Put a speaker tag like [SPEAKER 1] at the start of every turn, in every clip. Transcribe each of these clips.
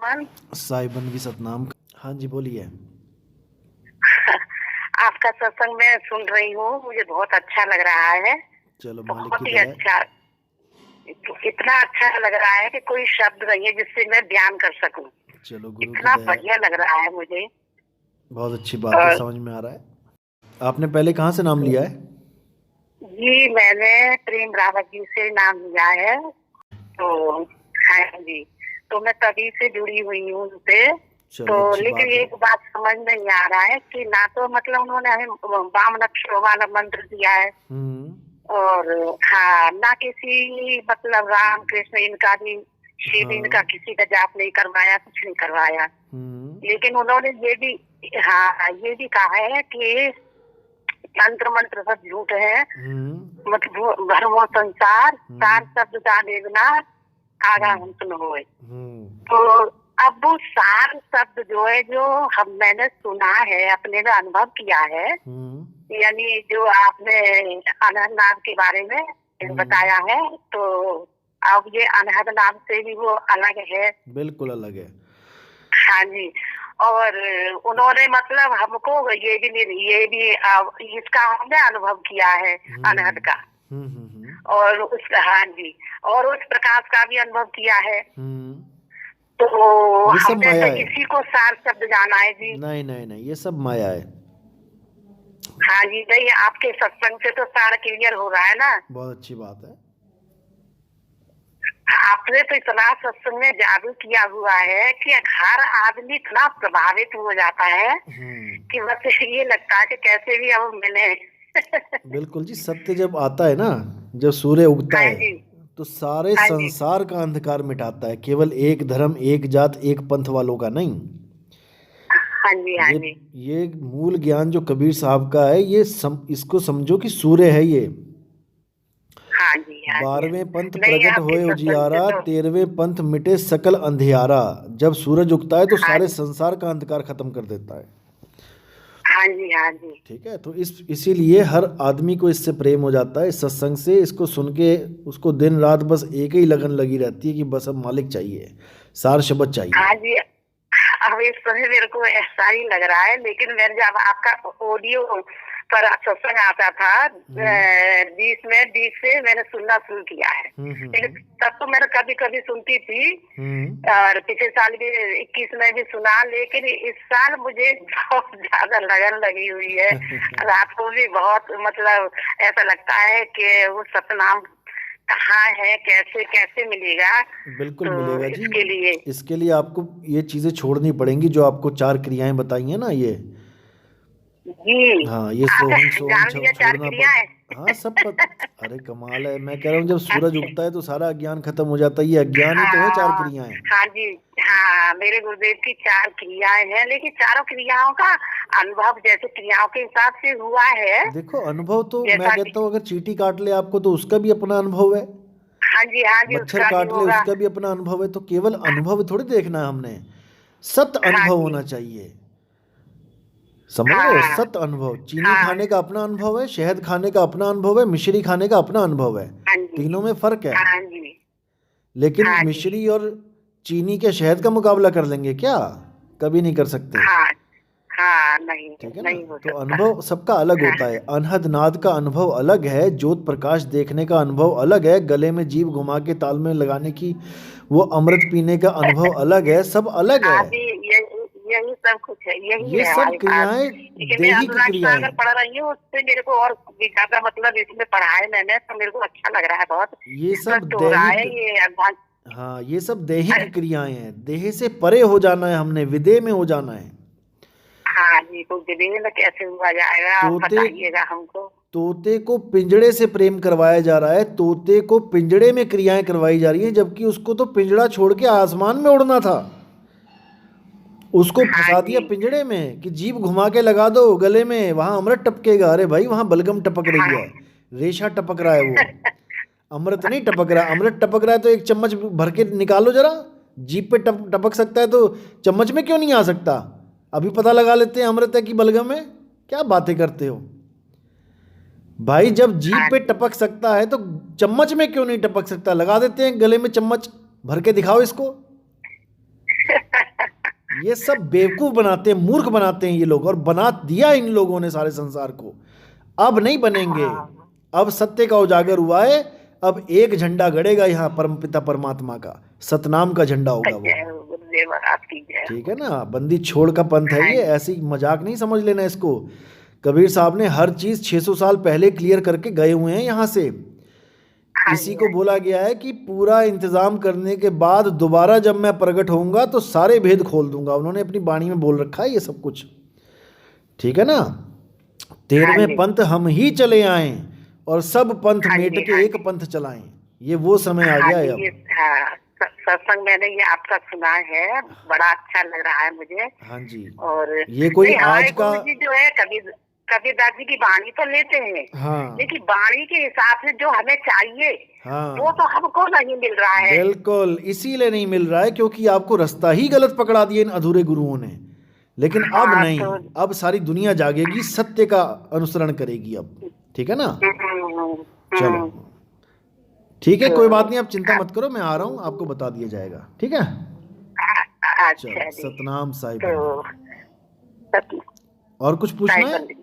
[SPEAKER 1] सतनाम।
[SPEAKER 2] साहिबन की सतनाम। हाँ जी बोलिए।
[SPEAKER 1] आपका सत्संग मैं सुन रही हूँ, मुझे बहुत अच्छा लग रहा है।
[SPEAKER 2] चलो मालिक
[SPEAKER 1] बहुत
[SPEAKER 2] की
[SPEAKER 1] ही
[SPEAKER 2] दया है।
[SPEAKER 1] अच्छा, इतना अच्छा लग रहा है कि कोई शब्द नहीं है जिससे मैं बयान कर सकूं।
[SPEAKER 2] चलो गुरु की
[SPEAKER 1] इतना
[SPEAKER 2] दया है।
[SPEAKER 1] बढ़िया लग रहा है मुझे।
[SPEAKER 2] बहुत अच्छी बात है,
[SPEAKER 1] और
[SPEAKER 2] समझ में आ रहा है। आपने पहले कहाँ से नाम लिया है?
[SPEAKER 1] जी, मैंने प्रेम रावत जी से नाम लिया है। तो हाँ जी, तो मैं तभी से जुड़ी हुई हूँ उनसे। तो
[SPEAKER 2] चलो अच्छी
[SPEAKER 1] लेकिन
[SPEAKER 2] बात है।
[SPEAKER 1] एक बात समझ नहीं आ रहा है कि ना तो मतलब उन्होंने हमें वाम नक्श वाला मंत्र दिया है, और हाँ ना किसी मतलब राम कृष्ण इनका भी, शिव इनका
[SPEAKER 2] हाँ।
[SPEAKER 1] किसी का जाप नहीं करवाया, कुछ नहीं करवाया। लेकिन उन्होंने ये भी, हाँ ये भी कहा है कि तंत्र मंत्र सब झूठ है, मतलब भरमो संसार सार शब्द का देखना आगा हम सुन होए। तो अब वो सार शब्द जो है, जो हम मैंने सुना है, अपने में अनुभव किया है, यानी जो आपने अनहद नाम के बारे में बताया है, तो अब ये अनहद नाम से भी वो अलग है।
[SPEAKER 2] बिल्कुल अलग है।
[SPEAKER 1] हाँ जी। और उन्होंने मतलब हमको ये भी इसका हमने अनुभव किया है, अनहद का। और उस, हाँ जी, और उस प्रकाश का भी अनुभव किया है। तो
[SPEAKER 2] ये सब
[SPEAKER 1] हमने
[SPEAKER 2] माया
[SPEAKER 1] तो
[SPEAKER 2] है।
[SPEAKER 1] इसी को सार शब्द जाना है जी।
[SPEAKER 2] नहीं नहीं नहीं, ये सब माया है।
[SPEAKER 1] हाँ जी, नहीं आपके सत्संग से तो सारा क्लियर हो रहा है ना।
[SPEAKER 2] बहुत अच्छी बात है।
[SPEAKER 1] आपने तो इतना सत्संग में जादू किया हुआ है कि हर आदमी इतना प्रभावित हो जाता है कि बस ये लगता है कि कैसे भी अब मैंने
[SPEAKER 2] बिल्कुल जी, सत्य जब आता है ना, जब सूर्य उगता
[SPEAKER 1] हाँ
[SPEAKER 2] है,
[SPEAKER 1] जी,
[SPEAKER 2] तो सारे
[SPEAKER 1] हाँ जी,
[SPEAKER 2] संसार का अंधकार मिटाता है। केवल एक धर्म, एक जात, एक पंथ वालों का नहीं।
[SPEAKER 1] हाँ जी, हाँ
[SPEAKER 2] ये
[SPEAKER 1] जी,
[SPEAKER 2] ये मूल ज्ञान जो कबीर साहब का है, इसको समझो कि सूर्य है ये।
[SPEAKER 1] हाँ जी, हाँ जी।
[SPEAKER 2] 12वें पंथ
[SPEAKER 1] नहीं
[SPEAKER 2] प्रगट
[SPEAKER 1] आपके
[SPEAKER 2] होए
[SPEAKER 1] सत्संग से
[SPEAKER 2] उजियारा,
[SPEAKER 1] तो
[SPEAKER 2] 13वें पंथ मिटे सकल अंधियारा। जब सूरज उगता है तो
[SPEAKER 1] हाँ
[SPEAKER 2] सारे
[SPEAKER 1] जी,
[SPEAKER 2] संसार का अंधकार खत्म कर देता है।
[SPEAKER 1] हाँ जी, हाँ जी,
[SPEAKER 2] ठीक है, तो इसीलिए हर आदमी को इससे प्रेम हो जाता है, इस सत्संग से। इसको सुन के उसको दिन रात बस एक ही लगन लगी रहती है कि बस अब मालिक चाहिए, सार शब्द चाहिए।
[SPEAKER 1] हाँ जी। अब इस समय मेरे को ऐसा ही लग रहा है, लेकिन मैंने जब आपका ऑडियो पर सत्संग आता था 20 से मैंने सुनना शुरू किया है। लेकिन तब तो मैंने कभी कभी सुनती थी, और पिछले साल भी 21 में भी सुना, लेकिन इस साल मुझे बहुत ज्यादा लगन लगी हुई है। रात को भी बहुत मतलब ऐसा लगता है कि वो सतनाम कहाँ है, कैसे कैसे मिलेगा।
[SPEAKER 2] बिल्कुल
[SPEAKER 1] तो
[SPEAKER 2] मिलेगा जी।
[SPEAKER 1] इसके लिए
[SPEAKER 2] इसके लिए आपको ये चीज़ें छोड़नी पड़ेंगी जो आपको 4 क्रियाएं बताई हैं ना, ये।
[SPEAKER 1] जी,
[SPEAKER 2] हाँ, ये
[SPEAKER 1] आपने
[SPEAKER 2] सोहम सोहम
[SPEAKER 1] जान लिया 4
[SPEAKER 2] छोड़ना पड़।
[SPEAKER 1] क्रियाएं।
[SPEAKER 2] हाँ सब अरे कमाल है, मैं कह रहा हूँ जब सूरज
[SPEAKER 1] अच्छा,
[SPEAKER 2] उगता है तो सारा अज्ञान खत्म हो जाता है। ये अज्ञान ही तो है 4
[SPEAKER 1] हाँ
[SPEAKER 2] क्रियाएं।
[SPEAKER 1] हाँ जी, हाँ मेरे गुरुदेव की 4 क्रियाएं हैं, लेकिन चारों क्रियाओं का अनुभव जैसे क्रियाओं के हिसाब से हुआ है।
[SPEAKER 2] देखो अनुभव तो मैं
[SPEAKER 1] जैसा कि
[SPEAKER 2] कहता हूँ, अगर चींटी काट ले आपको तो उसका भी अपना अनुभव है।
[SPEAKER 1] हाँ जी,
[SPEAKER 2] मच्छर
[SPEAKER 1] उसका भी
[SPEAKER 2] काट ले
[SPEAKER 1] होगा।
[SPEAKER 2] उसका भी अपना अनुभव है। तो केवल अनुभव थोड़ी देखना है हमने, सत
[SPEAKER 1] हाँ
[SPEAKER 2] अनुभव
[SPEAKER 1] जी,
[SPEAKER 2] होना चाहिए। समझ रहे हो?
[SPEAKER 1] हाँ
[SPEAKER 2] सत अनुभव। चीनी
[SPEAKER 1] हाँ
[SPEAKER 2] खाने का अपना अनुभव है, शहद खाने का अपना अनुभव है, मिश्री खाने का अपना अनुभव है।
[SPEAKER 1] हाँ जी,
[SPEAKER 2] तीनों में फर्क है।
[SPEAKER 1] हाँ जी,
[SPEAKER 2] लेकिन
[SPEAKER 1] हाँ जी,
[SPEAKER 2] मिश्री और चीनी के शहद का मुकाबला कर लेंगे क्या? कभी नहीं कर सकते।
[SPEAKER 1] हाँ हाँ, नहीं
[SPEAKER 2] ठीक है ना?
[SPEAKER 1] नहीं हो
[SPEAKER 2] तो
[SPEAKER 1] सकता।
[SPEAKER 2] अनुभव सबका अलग
[SPEAKER 1] हाँ
[SPEAKER 2] होता है। अनहद नाद का अनुभव अलग है, ज्योत प्रकाश देखने का अनुभव अलग है, गले में जीभ घुमा के ताल में लगाने की, वो अमृत पीने का अनुभव अलग है। सब अलग है।
[SPEAKER 1] हाँ जी, यही सब कुछ है, यही
[SPEAKER 2] ये
[SPEAKER 1] है
[SPEAKER 2] सब
[SPEAKER 1] हमारे पास।
[SPEAKER 2] क्रियाएं
[SPEAKER 1] लेकिन मैं
[SPEAKER 2] दैहिक
[SPEAKER 1] अनुराग
[SPEAKER 2] क्रियाएं
[SPEAKER 1] सागर
[SPEAKER 2] हैं।
[SPEAKER 1] पढ़ रही हूँ, उससे मेरे को और भी ज्यादा मतलब इसमें पढ़ा है मैंने, तो मेरे को अच्छा लग रहा है, बहुत
[SPEAKER 2] ये सब
[SPEAKER 1] स्पष्ट हो रहा है
[SPEAKER 2] दैहिक।
[SPEAKER 1] ये अध्यात्म।
[SPEAKER 2] हाँ, ये सब दैहिक क्रियाएं हैं। देह से परे हो जाना है हमने, विदेह में हो जाना है।
[SPEAKER 1] हाँ जी, तो विदेह में कैसे हुआ जाएगा, आप
[SPEAKER 2] तोते
[SPEAKER 1] बताइएगा हमको।
[SPEAKER 2] तोते को पिंजड़े से प्रेम करवाया जा रहा है, तोते को पिंजड़े में क्रियाएं करवाई जा रही हैं, जबकि उसको तो पिंजड़ा छोड़ के आसमान में उड़ना था। उसको
[SPEAKER 1] हाँ
[SPEAKER 2] फंसा दिया
[SPEAKER 1] जी,
[SPEAKER 2] पिंजड़े में कि जीभ घुमा के लगा दो गले में, वहां अमृत टपकेगा। अरे भाई, वहां बलगम टपक रही
[SPEAKER 1] हाँ
[SPEAKER 2] है, रेशा टपक रहा है, वो अमृत नहीं टपक रहा। अमृत टपक रहा है तो एक चम्मच भर के निकालो जरा। जीभ पे टपक सकता है तो चम्मच में क्यों नहीं आ सकता? अभी पता लगा लेते हैं अमृत है कि बलगम है। क्या बातें करते हो भाई? जब जीभ
[SPEAKER 1] हाँ
[SPEAKER 2] पे
[SPEAKER 1] जी।
[SPEAKER 2] टपक सकता है तो चम्मच में क्यों नहीं टपक सकता? लगा देते हैं गले में चम्मच, भर के दिखाओ इसको। ये सब बेवकूफ बनाते हैं, मूर्ख बनाते हैं ये लोग, और बना दिया इन लोगों ने सारे संसार को। अब नहीं बनेंगे,
[SPEAKER 1] हाँ,
[SPEAKER 2] अब सत्य का उजागर हुआ है। अब एक झंडा गड़ेगा यहाँ परमपिता परमात्मा का, सतनाम का झंडा होगा वो।
[SPEAKER 1] जय हो गुरुदेव, आपकी जय हो।
[SPEAKER 2] ठीक है ना, बंदी छोड़ का पंथ है
[SPEAKER 1] हाँ
[SPEAKER 2] ये,
[SPEAKER 1] जी,
[SPEAKER 2] ऐसी मजाक नहीं समझ लेना इसको। कबीर साहब ने हर चीज 600 साल पहले क्लियर करके गए हुए हैं यहाँ से।
[SPEAKER 1] हाँ
[SPEAKER 2] इसी
[SPEAKER 1] जी,
[SPEAKER 2] को
[SPEAKER 1] हाँ
[SPEAKER 2] बोला गया है कि पूरा इंतजाम करने के बाद दोबारा जब मैं प्रकट होऊंगा तो सारे भेद खोल दूंगा। उन्होंने अपनी वाणी में बोल रखा है ये सब कुछ। ठीक है ना,
[SPEAKER 1] हाँ
[SPEAKER 2] 13वें
[SPEAKER 1] जी,
[SPEAKER 2] पंथ हम ही चले आए और सब पंथ
[SPEAKER 1] हाँ
[SPEAKER 2] मेट
[SPEAKER 1] जी,
[SPEAKER 2] के
[SPEAKER 1] हाँ
[SPEAKER 2] एक
[SPEAKER 1] जी,
[SPEAKER 2] पंथ चलाएं। ये वो समय आ
[SPEAKER 1] हाँ
[SPEAKER 2] गया है
[SPEAKER 1] जी,
[SPEAKER 2] अब।
[SPEAKER 1] ये हाँ, सत्संग मैंने ये आपका सुना है, बड़ा अच्छा लग रहा है मुझे।
[SPEAKER 2] हाँ जी,
[SPEAKER 1] और
[SPEAKER 2] ये कोई
[SPEAKER 1] नहीं, हमारे
[SPEAKER 2] आज का।
[SPEAKER 1] गुरु जी जो है कबीरदास जी की वाणी तो लेते हैं,
[SPEAKER 2] हाँ
[SPEAKER 1] लेकिन वाणी के हिसाब से जो हमें चाहिए वो
[SPEAKER 2] हाँ,
[SPEAKER 1] तो हमको नहीं मिल रहा है।
[SPEAKER 2] बिल्कुल इसीलिए नहीं मिल रहा है क्योंकि आपको रास्ता ही गलत पकड़ा दिया इन अधूरे गुरुओं ने। लेकिन अब
[SPEAKER 1] हाँ
[SPEAKER 2] नहीं,
[SPEAKER 1] तो
[SPEAKER 2] अब सारी दुनिया जागेगी, सत्य का अनुसरण करेगी अब। ठीक है ना,
[SPEAKER 1] हम्म,
[SPEAKER 2] चलो
[SPEAKER 1] हम्म,
[SPEAKER 2] ठीक है, कोई बात
[SPEAKER 1] तो
[SPEAKER 2] नहीं, आप चिंता मत करो, मैं आ रहा हूँ, आपको बता दिया जाएगा। ठीक है, चलो
[SPEAKER 1] अच्छा जी।
[SPEAKER 2] सतनाम साई
[SPEAKER 1] तो
[SPEAKER 2] बंदी।
[SPEAKER 1] सत-
[SPEAKER 2] और कुछ पूछना है?
[SPEAKER 1] साहिबंदी,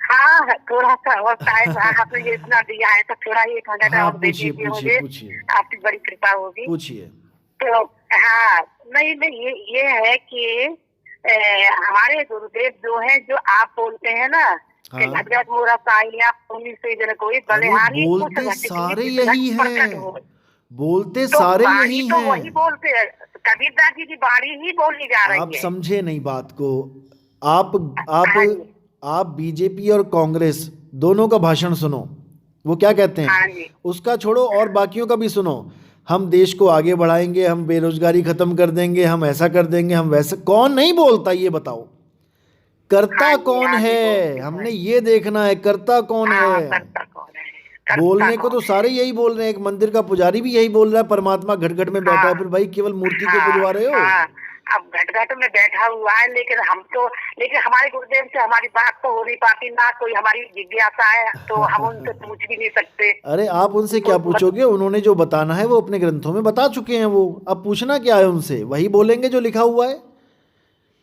[SPEAKER 1] हाँ थोड़ा सा और टाइम आपने ये इतना दिया है तो थोड़ा 1 घंटा
[SPEAKER 2] हाँ
[SPEAKER 1] और दे
[SPEAKER 2] पूछिए
[SPEAKER 1] दीजिए
[SPEAKER 2] पूछिए
[SPEAKER 1] मुझे,
[SPEAKER 2] पूछिए
[SPEAKER 1] आपकी बड़ी कृपा होगी।
[SPEAKER 2] पूछिए।
[SPEAKER 1] तो हाँ, नहीं नहीं, ये है कि हमारे गुरुदेव जो है, जो आप बोलते हैं ना कि
[SPEAKER 2] हाँ,
[SPEAKER 1] घटघट मोरा साइया पुनि से जन कोई
[SPEAKER 2] अरे
[SPEAKER 1] बलिहारी कुछ
[SPEAKER 2] बोलते
[SPEAKER 1] घटकी
[SPEAKER 2] सारे
[SPEAKER 1] जिस
[SPEAKER 2] यही
[SPEAKER 1] घट
[SPEAKER 2] हैं,
[SPEAKER 1] प्रकट हो।
[SPEAKER 2] बोलते
[SPEAKER 1] तो
[SPEAKER 2] सारे
[SPEAKER 1] वाणी
[SPEAKER 2] यही
[SPEAKER 1] तो
[SPEAKER 2] हैं।
[SPEAKER 1] वही बोलते हैं, कबीरदास जी की वाणी ही बोली जा
[SPEAKER 2] आप
[SPEAKER 1] रही है।
[SPEAKER 2] समझे नहीं बात को। आप आप
[SPEAKER 1] हाँ जी,
[SPEAKER 2] आप बीजेपी और कांग्रेस दोनों का भाषण सुनो, वो क्या कहते हैं।
[SPEAKER 1] हाँ जी,
[SPEAKER 2] उसका छोड़ो और बाकियों का भी सुनो। हम देश को आगे बढ़ाएंगे, हम बेरोजगारी खत्म कर देंगे, हम ऐसा कर देंगे, हम वैसा। कौन नहीं बोलता ये बताओ, करता
[SPEAKER 1] हाँ जी,
[SPEAKER 2] कौन
[SPEAKER 1] हाँ जी,
[SPEAKER 2] है,
[SPEAKER 1] बोलते तो
[SPEAKER 2] हमने
[SPEAKER 1] है।
[SPEAKER 2] ये देखना है, करता कौन
[SPEAKER 1] हाँ,
[SPEAKER 2] है।
[SPEAKER 1] करता कौन है, करता
[SPEAKER 2] बोलने को
[SPEAKER 1] कौन
[SPEAKER 2] तो
[SPEAKER 1] है।
[SPEAKER 2] सारे यही बोल रहे हैं, एक मंदिर का पुजारी भी यही बोल रहा है, परमात्मा घट घट में बैठा
[SPEAKER 1] हाँ,
[SPEAKER 2] है, फिर भाई केवल मूर्ति को
[SPEAKER 1] हाँ,
[SPEAKER 2] पुजवा रहे हो।
[SPEAKER 1] हाँ, अब घट में बैठा हुआ है, लेकिन हम तो, लेकिन हमारे गुरुदेव से हमारी बात तो हो नहीं पाती, ना कोई हमारी जिज्ञासा है, तो हम उनसे पूछ भी नहीं सकते।
[SPEAKER 2] अरे आप उनसे क्या पूछोगे, उन्होंने जो बताना है वो अपने ग्रंथों में बता चुके हैं वो। अब पूछना क्या है उनसे, वही बोलेंगे जो लिखा हुआ है।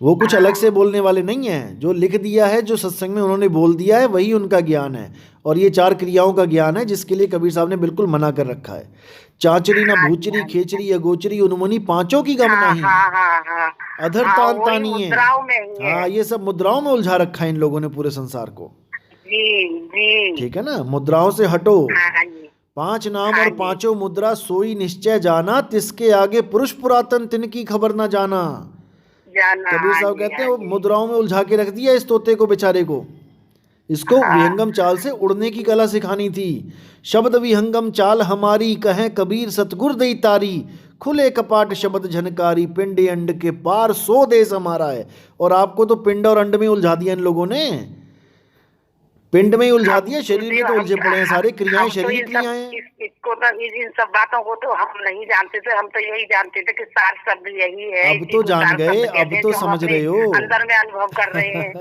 [SPEAKER 2] वो कुछ अलग से
[SPEAKER 1] हाँ,
[SPEAKER 2] बोलने वाले नहीं हैं। जो लिख दिया है, जो सत्संग में उन्होंने बोल दिया है, वही उनका ज्ञान है। और ये 4 क्रियाओं का ज्ञान है जिसके लिए कबीर साहब ने बिल्कुल मना कर रखा है। चांचरी ना
[SPEAKER 1] हाँ जी,
[SPEAKER 2] भूचरी
[SPEAKER 1] हाँ जी,
[SPEAKER 2] खेचरी अगोचरी उन्मुनी पांचों की गम
[SPEAKER 1] हाँ,
[SPEAKER 2] नहीं,
[SPEAKER 1] हाँ, हाँ, हाँ,
[SPEAKER 2] अधर
[SPEAKER 1] हाँ,
[SPEAKER 2] तान
[SPEAKER 1] वही
[SPEAKER 2] तानिए।
[SPEAKER 1] मुद्राओं में ही है।
[SPEAKER 2] हाँ, ये सब मुद्राओं में उलझा रखा है इन लोगों ने पूरे संसार को।
[SPEAKER 1] जी, जी,
[SPEAKER 2] ठीक है ना, मुद्राओं से हटो।
[SPEAKER 1] हाँ जी,
[SPEAKER 2] 5 नाम
[SPEAKER 1] हाँ
[SPEAKER 2] और
[SPEAKER 1] जी,
[SPEAKER 2] पांचों मुद्रा सोई निश्चय जाना, तिसके आगे पुरुष पुरातन तिनकी खबर ना जाना।
[SPEAKER 1] जाना,
[SPEAKER 2] कबीर
[SPEAKER 1] हाँ
[SPEAKER 2] साहब
[SPEAKER 1] जी,
[SPEAKER 2] कहते हैं
[SPEAKER 1] हाँ
[SPEAKER 2] वो
[SPEAKER 1] जी,
[SPEAKER 2] मुद्राओं में उलझा के रख दिया इस तोते को, बेचारे को। इसको
[SPEAKER 1] हाँ,
[SPEAKER 2] विहंगम चाल से उड़ने की कला सिखानी थी। शब्द विहंगम चाल हमारी, कहें कबीर सतगुर दई तारी। खुले कपाट शब्द झनकारी, पिंड अंड के पार सो देश हमारा है। और आपको तो पिंड और अंड में उलझा दिया इन लोगों ने, पिंड में ही उलझा
[SPEAKER 1] अब
[SPEAKER 2] दिया, शरीर में
[SPEAKER 1] गुरुदेव,
[SPEAKER 2] तो उलझे पड़े हैं सारे। क्रियाएं
[SPEAKER 1] हम तो
[SPEAKER 2] शरीर
[SPEAKER 1] इन सब
[SPEAKER 2] क्रियाएं हैं।
[SPEAKER 1] इसको तो इन सब बातों को तो हम नहीं जानते थे। हम तो यही जानते थे कि सार शब्द यही है,
[SPEAKER 2] अब
[SPEAKER 1] इसी
[SPEAKER 2] तो
[SPEAKER 1] को
[SPEAKER 2] जान
[SPEAKER 1] सार
[SPEAKER 2] गए,
[SPEAKER 1] शब्द कहते
[SPEAKER 2] अब
[SPEAKER 1] हैं,
[SPEAKER 2] तो
[SPEAKER 1] जो हम
[SPEAKER 2] समझ
[SPEAKER 1] अपने
[SPEAKER 2] रहे हो।
[SPEAKER 1] अंदर में अनुभव कर रहे हैं।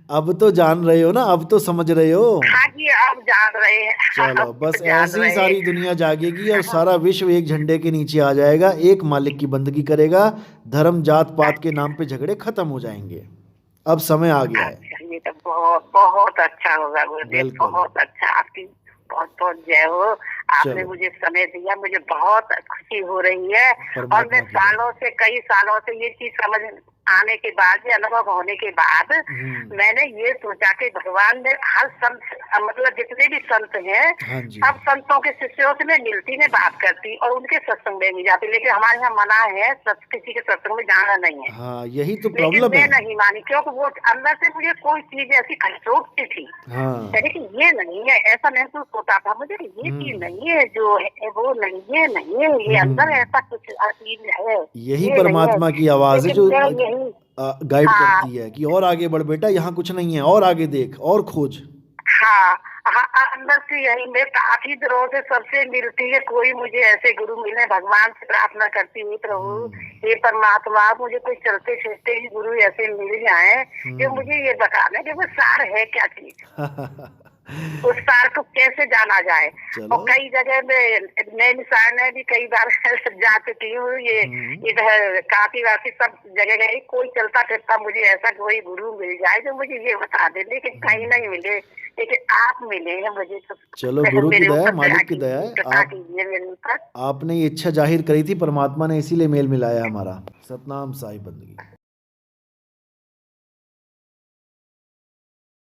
[SPEAKER 2] अब तो जान रहे हो ना, अब तो समझ रहे हो।
[SPEAKER 1] हाँ जी, अब जान रहे हैं,
[SPEAKER 2] चलो
[SPEAKER 1] अब
[SPEAKER 2] बस
[SPEAKER 1] तो जान
[SPEAKER 2] ऐसे ही
[SPEAKER 1] रहे
[SPEAKER 2] सारी दुनिया जागेगी और
[SPEAKER 1] हैं।
[SPEAKER 2] सारा विश्व एक झंडे के नीचे आ जाएगा, एक मालिक की बंदगी करेगा। धर्म जात पात के नाम पे झगड़े खत्म हो जाएंगे। अब समय आ गया है।
[SPEAKER 1] अच्छा, ये तो बहुत बहुत अच्छा होगा गुरुदेव,
[SPEAKER 2] बिल्कुल,
[SPEAKER 1] बहुत अच्छा। आपकी बहुत बहुत जय हो। आपने
[SPEAKER 2] चलो
[SPEAKER 1] मुझे समय दिया, मुझे बहुत खुशी हो रही है। और मैं
[SPEAKER 2] परमात्मा की जय।
[SPEAKER 1] कई सालों से ये चीज समझ आने के बाद, ये अनुभव होने के बाद,
[SPEAKER 2] हम्म,
[SPEAKER 1] मैंने ये सोचा कि भगवान ने हर संत, मतलब जितने भी संत हैं,
[SPEAKER 2] हाँ जी,
[SPEAKER 1] सब संतों के शिष्यों से मैं मिलती, मैं बात करती और उनके सत्संग में भी जाती, लेकिन हमारे यहाँ मना है किसी के सत्संग में जाना नहीं है।
[SPEAKER 2] हाँ यही तो
[SPEAKER 1] लेकिन
[SPEAKER 2] प्रॉब्लम
[SPEAKER 1] मैं
[SPEAKER 2] है।
[SPEAKER 1] नहीं मानी, क्योंकि वो अंदर से मुझे कोई चीज ऐसी खटोटती थी,
[SPEAKER 2] हाँ,
[SPEAKER 1] लेकिन ये नहीं है, ऐसा महसूस होता था मुझे कि ये चीज
[SPEAKER 2] हम्म
[SPEAKER 1] नहीं है, जो है वो नहीं है, नहीं है, ये अंदर
[SPEAKER 2] हम्म,
[SPEAKER 1] ऐसा कुछ चीज है,
[SPEAKER 2] यही
[SPEAKER 1] ये नहीं है।
[SPEAKER 2] परमात्मा की आवाज है
[SPEAKER 1] लेकिन
[SPEAKER 2] जो
[SPEAKER 1] मैं यही,
[SPEAKER 2] गाइड
[SPEAKER 1] हाँ,
[SPEAKER 2] करती है कि और आगे बढ़ बेटा, यहाँ कुछ नहीं है, और आगे देख और खोज।
[SPEAKER 1] हाँ, हाँ, अंदर से यही, मैं काफी दिनों से सबसे मिलती है, कोई मुझे ऐसे गुरु मिले, भगवान से प्रार्थना करती हूँ, प्रभु
[SPEAKER 2] हम्म
[SPEAKER 1] हे परमात्मा, मुझे कोई चलते फिरते ही गुरु ऐसे मिल जाए जो
[SPEAKER 2] हम्म
[SPEAKER 1] मुझे ये बता दें कि वो सार है क्या चीज। उस तार को कैसे जाना जाए।
[SPEAKER 2] चलो।
[SPEAKER 1] और कई जगह में मैं निशान है भी कई बार जा चुकी हूँ, ये इधर काफी वाफी सब जगह गई, कोई चलता फिरता मुझे ऐसा कोई गुरु मिल जाए जो मुझे ये बता दे, लेकिन कहीं नहीं मिले, लेकिन आप मिले हैं मुझे तो।
[SPEAKER 2] चलो, गुरु की
[SPEAKER 1] मेरे
[SPEAKER 2] दया,
[SPEAKER 1] ऊपर
[SPEAKER 2] मालिक की दया है।
[SPEAKER 1] कृपा
[SPEAKER 2] आप
[SPEAKER 1] कीजिए मेरे ऊपर।
[SPEAKER 2] आपने ये इच्छा जाहिर करी थी, परमात्मा ने इसीलिए मेल मिलाया हमारा। सतनाम साई बंदगी।